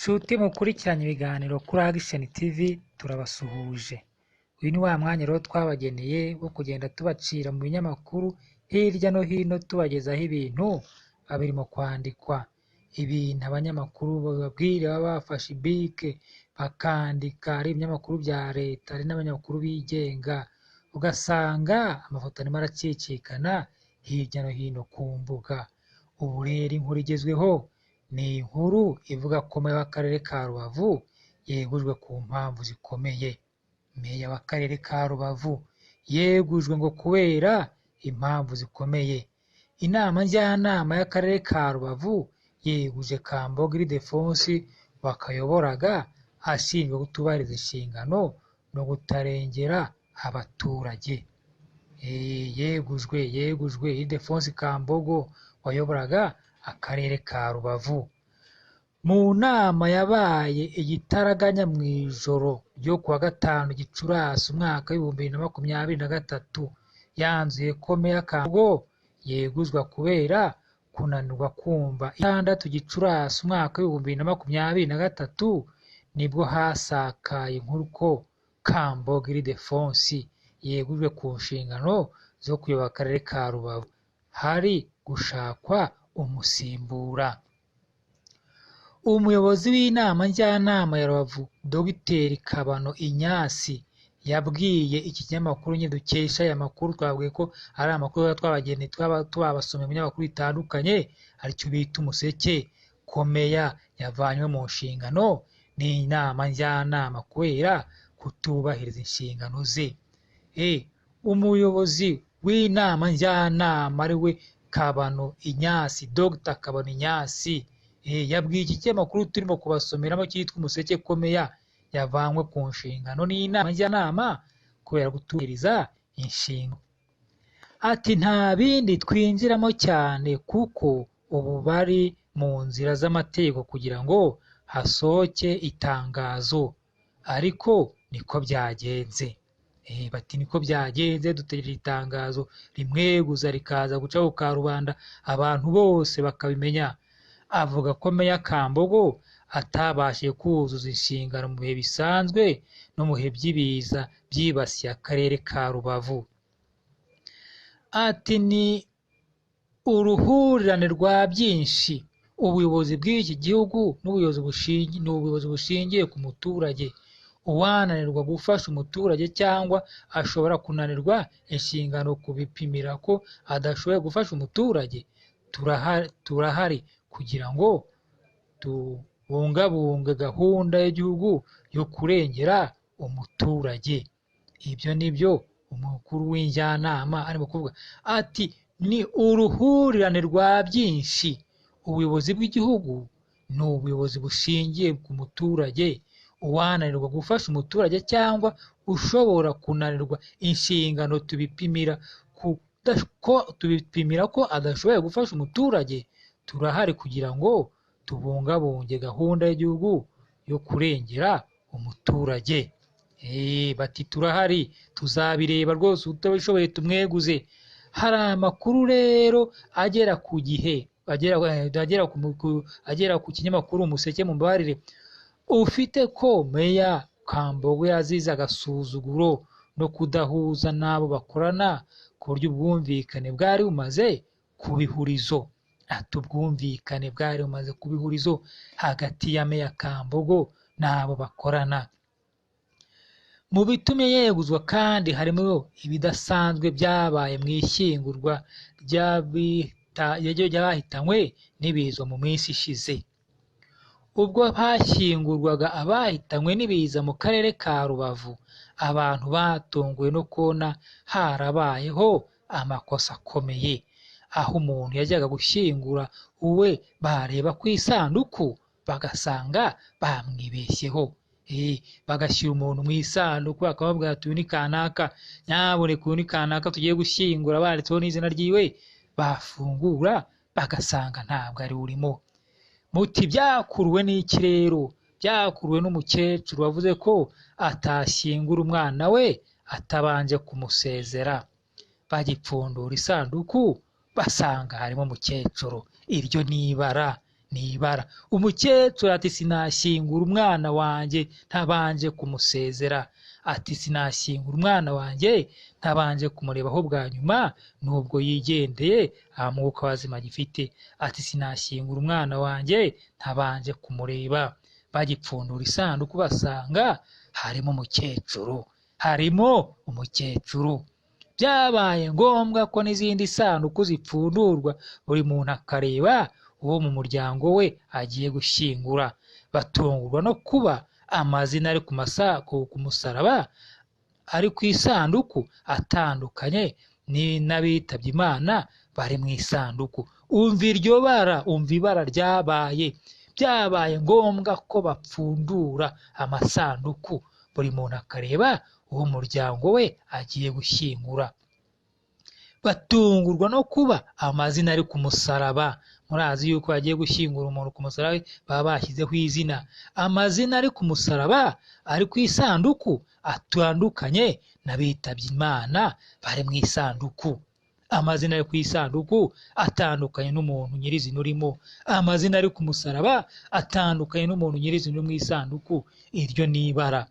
Nshuti mukurikiranye ibiganiro kuri Action TV turabasuhuje. Uyu ni wa mwanya rero twabageneye wo kugenda tubacira mu binyamakuru hirya no hino tubagezaho ibintu babirimo kwandikwa. Ibintu abanyamakuru bababwira baba bafashe ibike bakandika, ari ibinyamakuru bya leta ari n'abanyamakuru bigenga, ugasanga amafoto arimo aracicikana hirya no hino ku mbuga. Ubu rero inkuru igezweho ni inkuru ivuga ko meya w'akarere ka Rubavu yegujwe ku mpamvu zikomeye. Meya w'akarere ka Rubavu yegujwe ngo kubera impamvu zikomeye. Inama njyanama y'akarere ka Rubavu yeguje Kambogo Ildefonsi wakayoboraga ashinzwe kutubahiriza inshingano no kutarengera abaturage. Yegujwe Ildefonsi Kambogo wayoboraga akarere ka Rubavu. Mu nama yabaye igitaraganya mu ijoro ryo kuwa gatanu Gicurasi umwaka w'2023 yanzuye ko meya Kambogo yeguzwa kubera kunanirwa kumva. 6 Gicurasi umwaka w'2023 nibwo hasakaye inkuru ko Kambogo Ildefonsi yegujwe ku nshingano zo kuyobora akarere ka Rubavu, hari gushakwa umusimbura. Umuyobozi w'inama njyanama ya Rubavu Dr Kabano Ignace yabwiye iki kinyamakuru nyine dukesha aya makuru, twabwiye ko ari amakuru twabageneye twabasomeye mu binyamakuru bitandukanye, aricyo bita umuseke, ko meya yavanywe mu nshingano n'inama njyanama kubera kutubahiriza inshingano ze. Umuyobozi w'inama njyanama ari we Kabano Ignace, Dr Kabano Ignace yabwiye iki kinyamakuru turimo kubasomeramo cyitwa umuseke ko meya yavanywe ku nshingano n'inama njyanama kubera kutubahiriza inshingano. Ati nta bindi twinjiramo cyane kuko ubu bari mu nzira z'amategeko kugira ngo hasohoke itangazo, ariko niko byagenze. Bati niko byagenze, dutegereje itangazo rimweguza rikaza guca ku karubanda abantu bose bakabimenya. Avuga ko meya Kambogo atabashije kuzuza inshingano mu bihe bisanzwe no mu bihe by'ibiza byibasiye akarere ka Rubavu. Ati ni uruhurirane rwa byinshi. Ubuyobozi bw'iki gihugu n'ubuyobozi bushingiye ku muturage. Uwananirwa gufasha umuturage cyangwa ashobora kunanirwa inshingano kubipimira ko adashoboye gufasha umuturage. Turahari kugira ngo tubungabunge gahunda y'igihugu yo kurengera umuturage. Ibyo nibyo umukuru w'injyanama arimo kuvuga. Ati ni uruhurirane rwa byinshi. Ubuyobozi bw'igihugu ni ubuyobozi bushingiye ku muturage. Uwananirwa gufasha umuturage cyangwa ushobora kunanirwa inshingano tubipimira ko adashoboye gufasha umuturage. Turahari kugira ngo tubungabunge gahunda y'igihugu yo kurengera umuturage. Bati turahari, tuzabireba rwose, utabishoboye tumweguze. Hari amakuru rero agera ku gihe, agera ku kinyamakuru umuseke mu mbabarire, ufite ko meya Kambogo yazize agasuzuguro no kudahuza n'abo bakorana ku buryo ubwumvikane bwari bumaze kuba ihurizo. Ati ubwumvikane bwari bumaze kuba ihurizo hagati ya meya Kambogo n'abo bakorana. Mu bitumye yeguzwa kandi harimo ibidasanzwe byabaye mu ishyingurwa ry'abahitanywe n'ibiza mu minsi ishize. Ubwo hashyingurwaga abahitanywe n'ibiza mu karere ka Rubavu, abantu batunguwe no kubona harabayeho amakosa akomeye, aho umuntu yajyaga gushyingura uwe bareba ku isanduku bagasanga bamwibeshyeho. Bagashyira umuntu mu isanduku bakababwira ati uyu ni kanaka, nyaboneka uyu ni kanaka tugiye gushyingura, banditseho n'izina ryiwe, bafungura bagasanga ntabwo ari urimo. Muti byakuruwe n'iki rero? Byakuruwe n'umukecuru wavuze ko atashyingura umwana we atabanje kumusezera. Bagipfundura isanduku basanga harimo umukecuru. Iryo ni ibara nibara. Umukecuru ati sinashyingura umwana wanjye ntabanje kumusezera, ati sinashyingura umwana wanjye ntabanje kumurebaho bwa nyuma nubwo yigendeye nta mwuka wazima gifite, ati sinashyingura umwana wanjye ntabanje kumureba. Bagipfundura isanduku basanga harimo umukecuru. Byabaye ngombwa ko n'izindi sanduku zipfundurwa buri muntu akareba uwo mu muryango we agiye gushyingura. Batungurwa no kuba amazina ari ku musaraba ari ku isanduku atandukanye n'abitabye Imana bari mu isanduku. Umva ibara ryabaye. Byabaye ngombwa ko bapfundura amasanduku buri muntu akareba uwo muryango we agiye gushyingura. Batungurwa no kuba amazina ari ku musaraba. Murazi yuko bagiye gushyingura umuntu ku musaraba baba bashyizeho izina. Amazina ari ku musaraba ari ku isanduku atandukanye n'abitabye Imana bari mu isanduku. Amazina ari ku isanduku atandukanye n'umuntu nyirizina urimo. Amazina ari ku musaraba atandukanye n'umuntu nyirizina uri mu isanduku. Iryo ni ibara.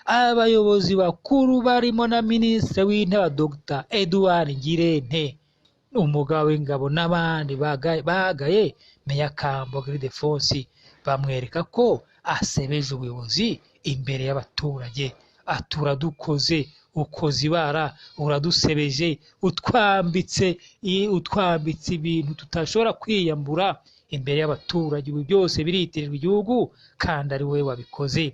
Abayobozi bakuru barimo na Minisitiri w'Intebe Dr. Edouard Ngirente, umugaba w'ingabo n'abandi bagaye Meya Kambogo Ildefonsi, bamwereka ko asebeje ubuyobozi imbere y'abaturage. Ati uradukoze, ukoze ibara, uradusebeje, utwambitse ibintu tutashobora kwiyambura imbere y'abaturage. Ibi byose biritirirwa igihugu kandi ari wowe wabikoze.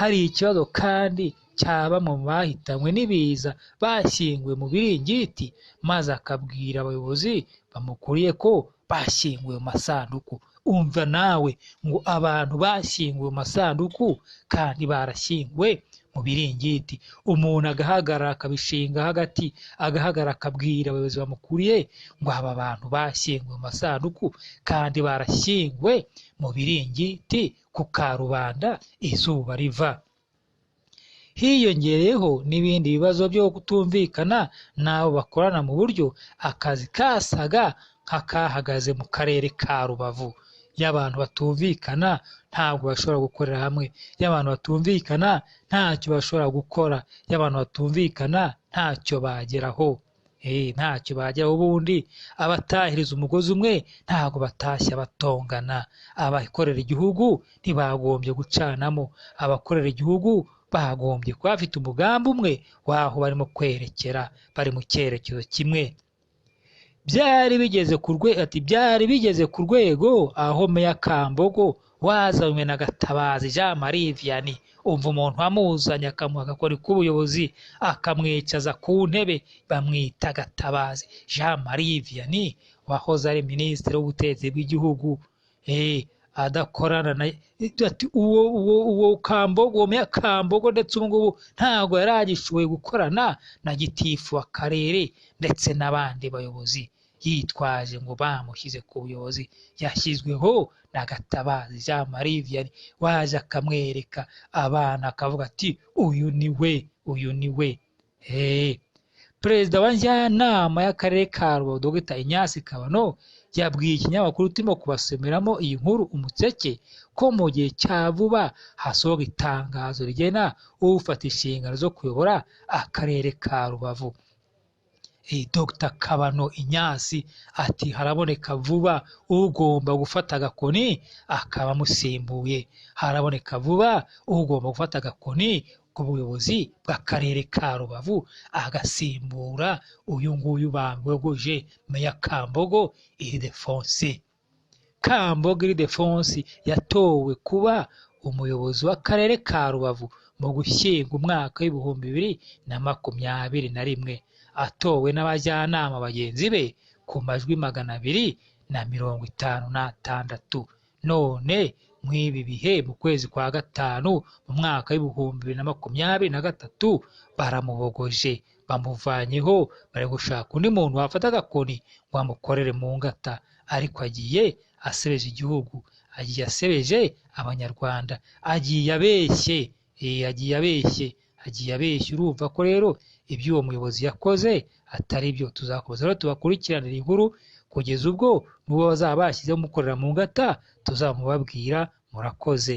Hari ikibazo kandi cyaba mu bahitanywe n'ibiza bashyinguwe mu biringiti, maze akabwira abayobozi bamukuriye ko bashyinguwe mu masanduku. Umva nawe ngo abantu bashyinguwe mu masanduku kandi barashyinguwe mu biringiti. Umuntu agahagarara akabishinga hagati, agahagarara akabwira abayobozi bamukuriye ngo aba bantu bashyinguwe mu masanduku kandi barashyinguwe mu biringiti ku karubanda izuba riva. Hiyongereyeho n'ibindi bibazo byo kutumvikana n'abo bakorana mu buryo akazi kasaga nk'akahagaze mu karere ka Rubavu. Iyo abantu batumvikana ntabwo bashobora gukorera hamwe. Iyo abantu batumvikana ntacyo bashobora gukora. Iyo abantu batumvikana ntacyo bageraho. Ntacyo bageraho. Ubundi abatahiriza umugozi umwe ntabwo batashya batongana. Abakorera igihugu ntibagombye gucanamo. Abakorera igihugu bagombye kuba bafite umugambi umwe w'aho barimo kwerekera, bari mu cyerekezo kimwe. Byari bigeze ku rwego aho Meya Kambogo wazanywe na Gatabazi Jean Marie Vianney, umva umuntu wamuzanye akamuha agakoni k'ubuyobozi akamwicaza ku ntebe, bamwita Gatabazi Jean Marie Vianney wahoze ari Minisitiri w'Ubutegetsi bw'igihugu. Adakorana na uwo Kambogo, Meya Kambogo ndetse ubu ngubu ntabwo yari agishoboye gukorana na gitifu w'akarere ndetse n'abandi bayobozi, yitwaje ngo bamushyize ku buyobozi. Yashyizweho na Gatabazi Jean Marie Vianney waje akamwereka abana akavuga ati uyu ni we. Perezida wa Njyanama y'Akarere ka Rubavu Dr. Ignace Kabano yabwiye ikinyamakuru turimo kubasomeramo iyi nkuru Umuseke ko mu gihe cya vuba hasohoka itangazo rigena ufata inshingano zo kuyobora Akarere ka Rubavu. Dr. Kabano Ignace ati haraboneka vuba ugomba gufata agakoni akaba amusimbuye. Haraboneka vuba ugomba gufata agakoni ku buyobozi bw'Akarere ka Rubavu agasimbura uyu nguyu bambogoje Meya Kambogo Ildefonsi. Kambogo Ildefonsi yatowe kuba umuyobozi w'Akarere ka Rubavu mu Gushyingo umwaka w'2021, atowe n'abajyanama bagenzi be ku majwi 256. None mw'ibi bihe mu kwezi kwa gatanu mu mwaka w'2023 baramubogoje, bamuvanyeho, bari gushaka undi muntu wafata agakoni ngo amukorere mu ngata. Ariko agiye asebeje igihugu, agiye asebeje abanyarwanda, agiye abeshye. Urumva ko rero ibyo uwo muyobozi yakoze atari byo. Tuzakomeza rero tubakurikiranira inkuru kugeza ubwo n'uwo bazaba bashyizeho mukorera mu ngata tuzamubabwira. Murakoze.